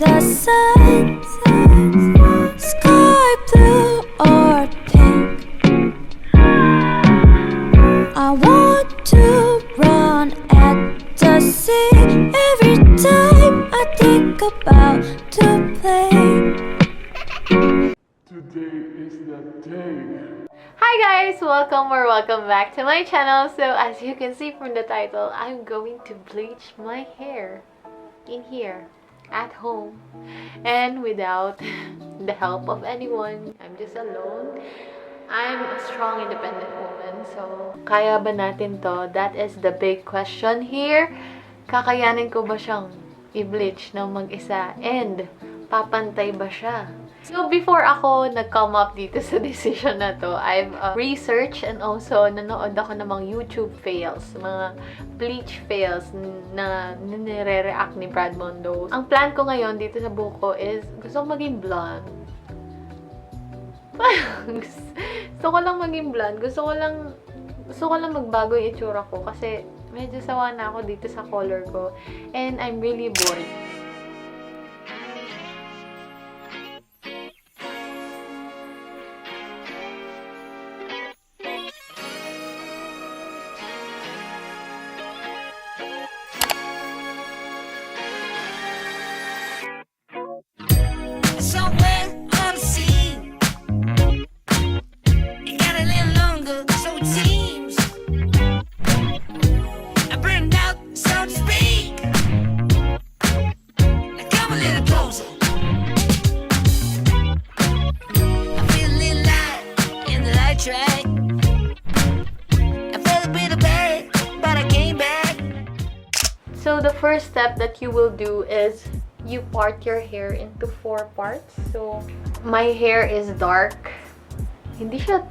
the sun, sky blue or pink. I want to run at the sea every time I think about to play. Today is the day. Hi guys! Welcome back to my channel. So as you can see from the title, I'm going to bleach my hair in here at home and without the help of anyone. I'm just alone. I'm a strong independent woman, so kaya ba natin to? That is the big question here. Kakayanin ko ba siyang i-bleach ng mag-isa? And papantay ba siya? So, before ako nag-come up dito sa decision na to, I've researched and also nanood ako ng mga YouTube fails, mga bleach fails na nire-react ni Bremod. Ang plan ko ngayon dito sa buhok ko is gusto kong maging blonde. Gusto ko lang maging blonde. Gusto ko lang magbago yung itsura ko kasi medyo sawa na ako dito sa color ko. And I'm really bored. Somewhere on the sea, it got a little longer, so it seems. I burned out, so to speak. Now come a little closer. I feel a little light in the light track. I felt a bit of bad, but I came back. So, the first step that you will do is you part your hair into 4 parts. So, my hair is dark. Hindi siya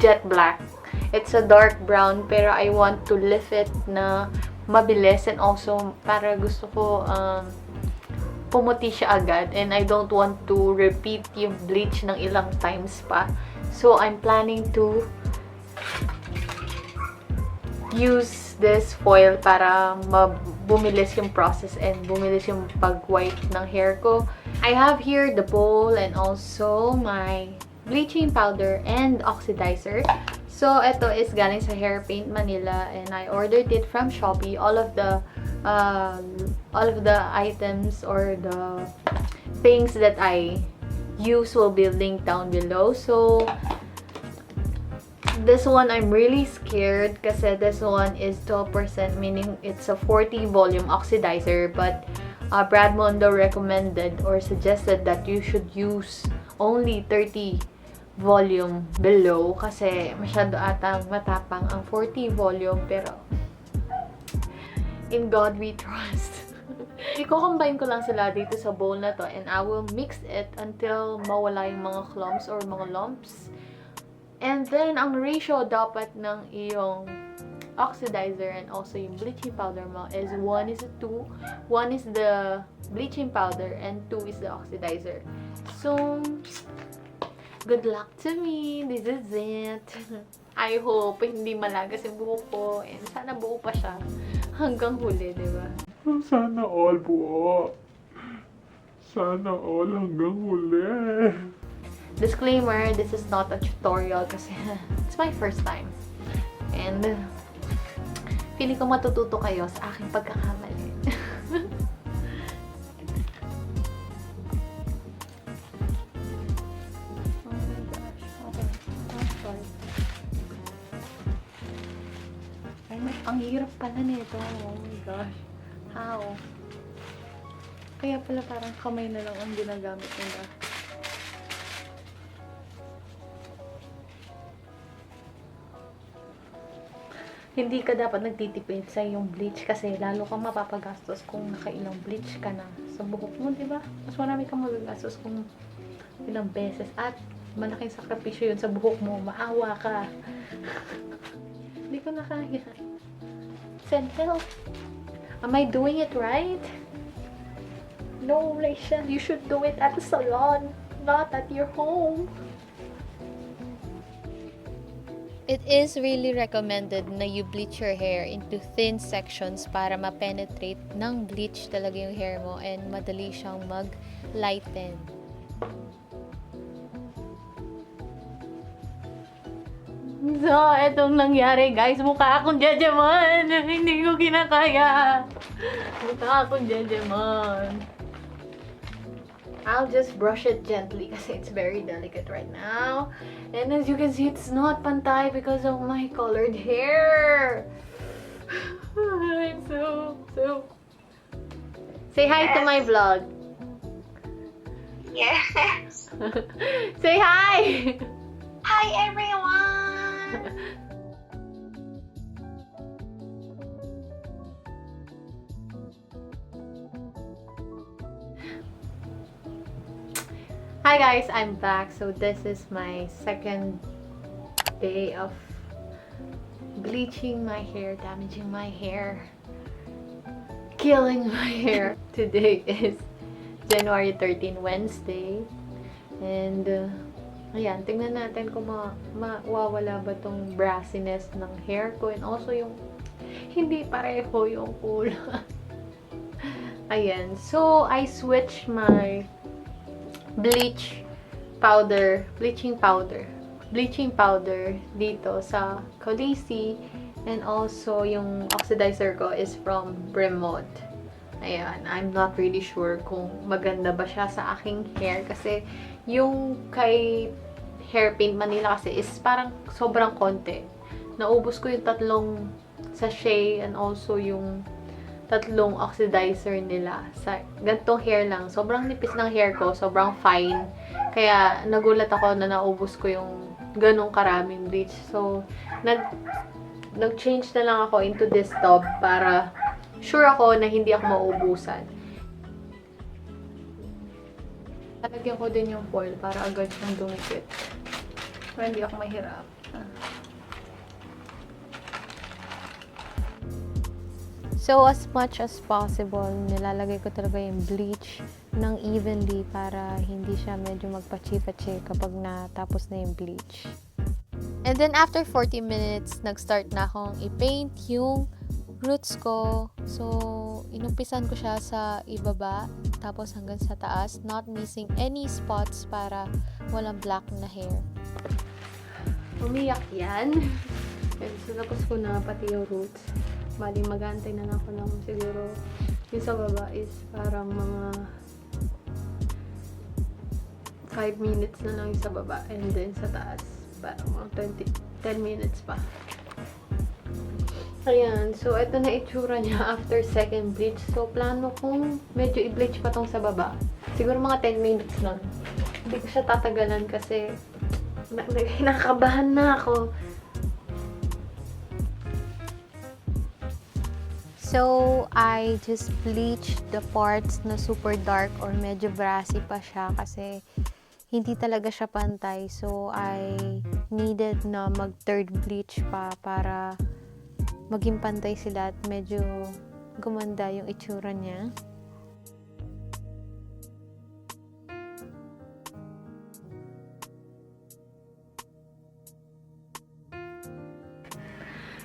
jet black. It's a dark brown, pero I want to lift it na mabilis and also para gusto ko pumuti siya agad and I don't want to repeat yung bleach ng ilang times pa. So, I'm planning to use this foil para bumilis yung process and bumilis yung pag-white ng hair ko. I have here the bowl and also my bleaching powder and oxidizer. So, ito is galing sa Hairpaintmnl and I ordered it from Shopee. All of the items or the things that I use will be linked down below. So, this one, I'm really scared kasi this one is 12%, meaning it's a 40 volume oxidizer. But Bremod recommended or suggested that you should use only 30 volume below kasi masyado atang matapang ang 40 volume. Pero in God we trust. I-combine ko lang sila dito sa bowl na to and I will mix it until mawala yung mga clumps or mga lumps. And then, ang ratio dapat ng iyong oxidizer and also yung bleaching powder mo is 1:2. 1 is the bleaching powder and 2 is the oxidizer. So, good luck to me. This is it. I hope hindi malagas yung buhok ko and sana buo pa siya hanggang huli, di ba? Sana all buo. Sana all hanggang huli. Disclaimer, this is not a tutorial kasi it's my first time. And feeling ko matututo kayo sa aking pagkakamali. Oh my gosh. Okay. That's right. Ay, ang hirap pala nito. Oh my gosh. How? Kaya pala parang kamay na lang ang ginagamit nila. Hindi ka dapat nagtitipid sa yung bleach kasi lalo kang mapapagastos kung nakailang bleach ka na sa buhok mo, di ba? Mas marami kang magagastos kung ilang beses at malaking sakripisyo yun sa buhok mo. Maawa ka. Hindi ko na kaya. Send help. Am I doing it right? No, Rachel. You should do it at the salon, not at your home. It is really recommended na you bleach your hair into thin sections para ma-penetrate ng bleach talaga yung hair mo and madali siyang mag-lighten. So, etong nangyari guys, mukha akong jajaman. Hindi ko kinakaya. Mukha akong jajaman. I'll just brush it gently kasi it's very delicate right now. And as you can see, it's not pantay because of my colored hair. I'm so... Say hi to my vlog. Yes. Say hi! Hi everyone. Hi guys, I'm back. So this is my second day of bleaching my hair, damaging my hair, killing my hair. Today is January 13, Wednesday. And ayan, tingnan natin kung mawawala ba tong brassiness ng hair ko and also yung hindi pareho yung kulay. Ayan, so I switched my bleaching powder dito sa Colisi, and also yung oxidizer ko is from Bremod. Ayan, I'm not really sure kung maganda ba siya sa aking hair kasi yung kay Hairpaintmnl kasi is parang sobrang konti. Naubos ko yung 3 sachet and also yung 3 oxidizer nila. Sa gantong hair lang. Sobrang nipis ng hair ko. Sobrang fine. Kaya nagulat ako na naubos ko yung ganong karaming bleach. So, nag-change na lang ako into this tub para sure ako na hindi ako mauubusan. Talagyan ko din yung foil para agad siyang dumikit. Para hindi ako mahirap. So, as much as possible, nilalagay ko talaga yung bleach ng evenly para hindi siya medyo magpachi-pachi kapag natapos na yung bleach. And then, after 40 minutes, nag-start na akong i-paint yung roots ko. So, inumpisan ko siya sa ibaba, tapos hanggang sa taas, not missing any spots para walang black na hair. Umiyak yan. So, tapos ko na pati yung roots. Bali, mag-aantay na lang ako ng siguro yung sa baba is parang mga 5 minutes na lang yung sa baba, and then sa taas parang mga 10 minutes pa. Ayan, so ito na itsura niya after second bleach. So plano kong medyo i-bleach pa tong sa baba, siguro mga 10 minutes lang. Hindi ko siya tatagalan kasi nakakabahan na ako. So, I just bleached the parts na super dark or medyo brassy pa siya kasi hindi talaga siya pantay. So, I needed na mag-third bleach pa para maging pantay sila at medyo gumanda yung itsura niya.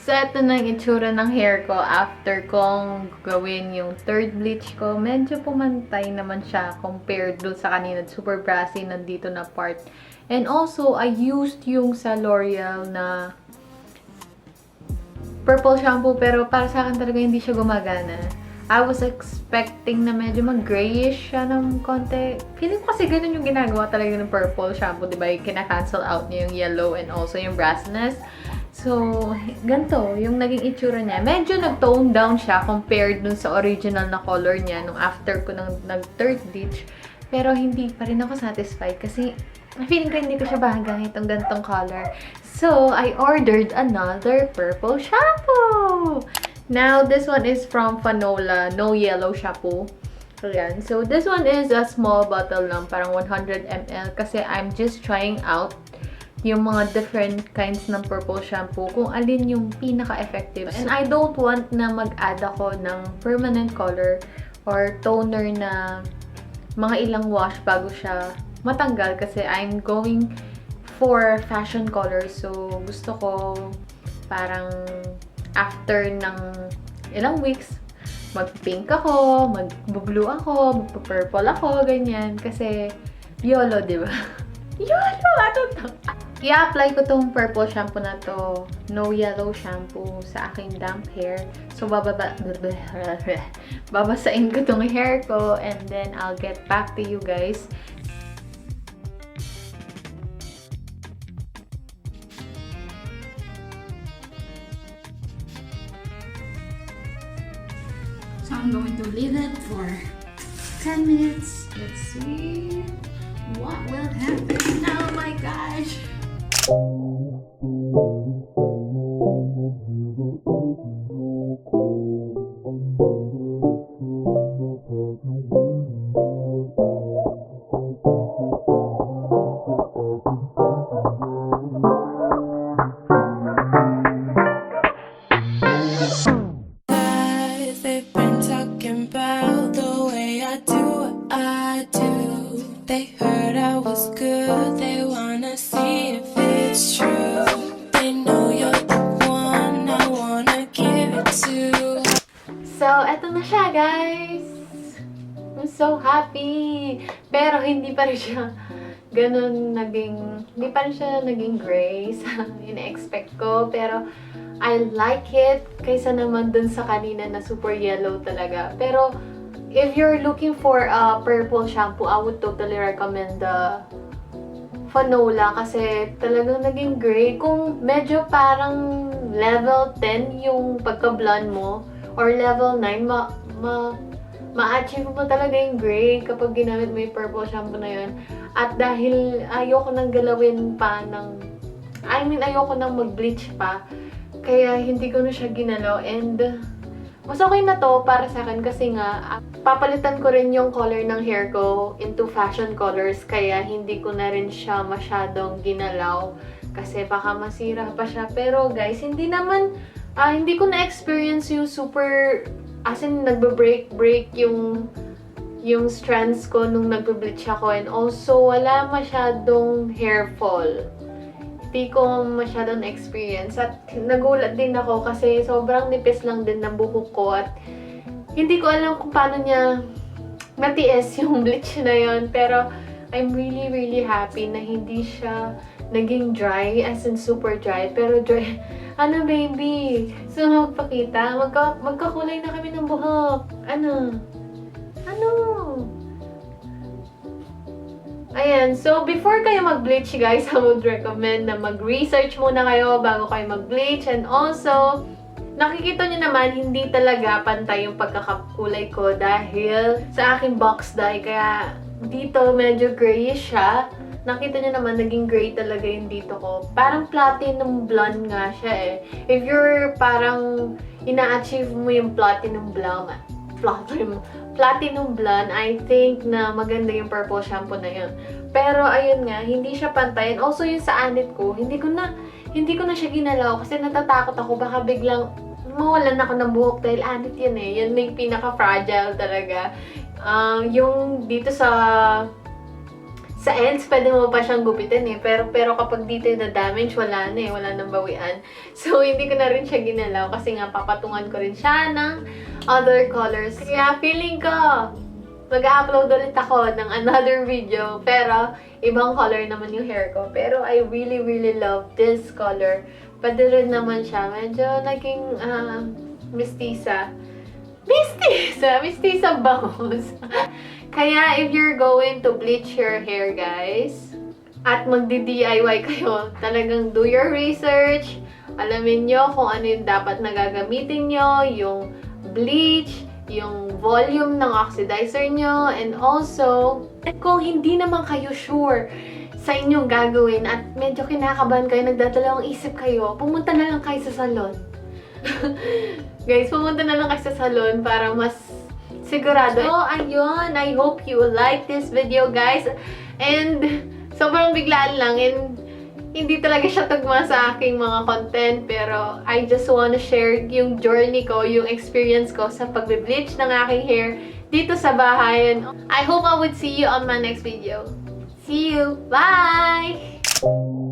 So, ito na yung itsura ng hair ko after kong gawin yung third bleach ko. Medyo pumantay naman siya compared doon sa kanina. Super brassy nandito na part. And also, I used yung sa L'Oreal na purple shampoo, pero para sa akin talaga hindi siya gumagana. I was expecting na medyo mag-grayish siya ng konti. Feeling ko kasi ganun yung ginagawa talaga ng purple shampoo, diba? Kina-cancel out niya yung yellow and also yung brassiness. So, ganito, yung naging itsura niya. Medyo nag-tone down siya compared dun sa original na color niya nung after ko nag-third bleach. Pero hindi pa rin ako satisfied kasi feeling ko hindi ko siya bagay itong ganitong color. So, I ordered another purple shampoo! Now, this one is from Fanola, no yellow shampoo. Ayan. So, this one is a small bottle lang, parang 100 ml kasi I'm just trying out yung mga different kinds ng purple shampoo, kung alin yung pinaka-effective. And I don't want na mag-add ako ng permanent color or toner na mga ilang wash bago siya matanggal kasi I'm going for fashion colors. So, gusto ko parang after ng ilang weeks, mag-pink ako, mag-blue ako, mag-purple ako, ganyan. Kasi, YOLO, di ba? YOLO! Ano to? I-apply ko tong purple shampoo na to, no yellow shampoo, sa aking damp hair. So, babasain ko tong hair ko, and then I'll get back to you guys. So I'm going to leave it for 10 minutes. Let's see what will happen. Oh my gosh! They've been talking about the way I do what I do. They heard I was good, they wanna see if it's true. They know you're the one I wanna give it to. So, eto na siya, guys! I'm so happy! Pero hindi pa rin siya hindi pa rin siya naging gray sa ina-expect ko. Pero, I like it kaysa naman dun sa kanina na super yellow talaga. Pero, if you're looking for a purple shampoo, I would totally recommend the Fanola kasi talagang naging gray. Kung medyo parang level 10 yung pagka-blonde mo or level 9, ma-achieve mo talaga yung gray kapag ginamit mo yung purple shampoo na yun. At dahil ayoko nang galawin pa ayoko nang mag-bleach pa, kaya hindi ko na siya ginalaw, and mas okay na to para sa akin kasi nga papalitan ko rin yung color ng hair ko into fashion colors, kaya hindi ko na rin siya masyadong ginalaw kasi baka masira pa siya. Pero guys, hindi ko na-experience yung super, as in nagbe-break yung strands ko nung nagbe-bleach ako, and also wala masyadong hair fall. Hindi ko masyadong experience. At nagulat din ako kasi sobrang nipis lang din ng buhok ko at hindi ko alam kung paano niya matiis yung bleach na yon. Pero I'm really, really happy na hindi siya naging dry, as in super dry. Pero dry, ano baby? So magpakita, magkakulay na kami ng buhok. Ano? Ayan, so before kayo mag-bleach guys, I would recommend na mag-research muna kayo bago kayo mag-bleach. And also, nakikita nyo naman, hindi talaga pantay yung pagkakakulay ko dahil sa aking box dye. Kaya dito medyo grayish siya. Nakita nyo naman, naging gray talaga yung dito ko. Parang platinum blonde nga siya eh. If you're parang ina-achieve mo yung platinum blonde, I think na maganda yung purple shampoo na yun. Pero ayun nga, hindi siya pantay. And also yung sa anit ko, hindi ko na siya ginalaw kasi natatakot ako baka biglang mawalan ako ng buhok dahil anit yan eh. Yan may pinaka-fragile talaga. Yung dito sa ends, pwede mo pa siyang gupitin eh. Pero kapag dito yung na-damage, wala na eh. Wala nang bawian. So, hindi ko na rin siya ginalaw kasi nga papatungan ko rin siya ng other colors. Kaya feeling ko, mag-upload ulit ako ng another video. Pero, ibang color naman yung hair ko. Pero, I really, really love this color. Pwede rin naman siya. Medyo naging mistisa. Mistisa bangus. Kaya, if you're going to bleach your hair, guys, at magdi-DIY kayo, talagang do your research. Alamin nyo kung ano yung dapat na gagamitin nyo, yung bleach, yung volume ng oxidizer nyo, and also, kung hindi naman kayo sure sa inyong gagawin at medyo kinakabahan kayo, nagdadalawang isip kayo, pumunta na lang kayo sa salon. Guys, pumunta na lang kayo sa salon para mas sigurado. So, ayun. I hope you like this video, guys. And, sobrang biglaan lang. And, hindi talaga siya tugma sa aking mga content. Pero, I just wanna share yung journey ko, yung experience ko sa pagbe-bleach ng aking hair dito sa bahay. And I hope I would see you on my next video. See you! Bye! you.